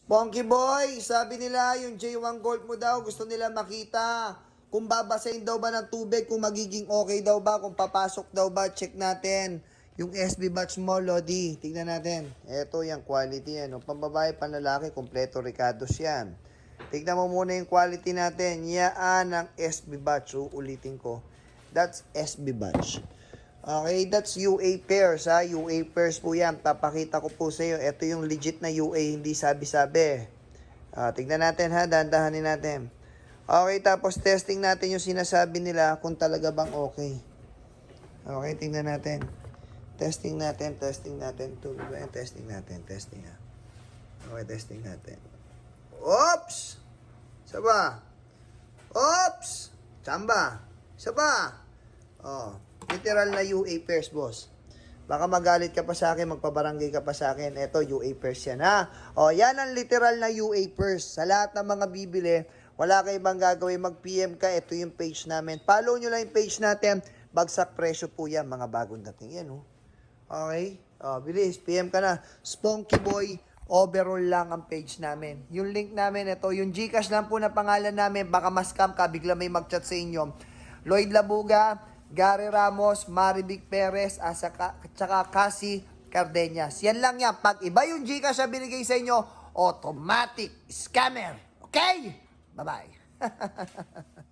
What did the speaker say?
Ponky Boy, sabi nila yung J1 Gold mo daw, gusto nila makita. Kung babasahin daw ba ng tubig, kung magiging okay daw ba, kung papasok daw ba, check natin. Yung SB batch mo, Lodi, tignan natin. Eto yung quality yan. Pambabae, panlalaki, kompleto Ricardos yan. Tignan mo muna yung quality natin. Yan ang SB batch. Uulitin ko. That's SB batch. Okay, that's UA pairs ha. UA pairs po yan. Papakita ko po sa iyo. Ito yung legit na UA, hindi sabi-sabi. Tignan natin ha, dahan-dahanin natin. Okay, tapos testing natin yung sinasabi nila kung talaga bang okay. Okay, tingnan natin. Testing natin. Tuloy ba yan? Testing natin. Testing ha. Okay, testing natin. Oops! Saba? Oops! Samba? Saba? Oh, literal na UA pairs, boss. Baka magalit ka pa sa akin, magpabarangay ka pa sa akin. Ito, UA pairs yan, ha? O, yan ang literal na UA pairs. Sa lahat ng mga bibili, wala kayo bang gagawin, mag-PM ka. Ito yung page namin. Follow nyo lang yung page natin. Bagsak presyo po yan, mga bagong dating. Yan, oh. Okay? O, bilis, PM ka na. Spunky Boy, overall lang ang page namin. Yung link namin, ito, yung Gcash lang po na pangalan namin. Baka ma-scam ka, bigla may mag-chat sa inyo. Lloyd Labuga, Gary Ramos, Maribik Perez, at saka Cassie Cardenas. Yan lang yan. Pag iba yung Gcash na binigay sa inyo, automatic scammer. Okay? Bye-bye.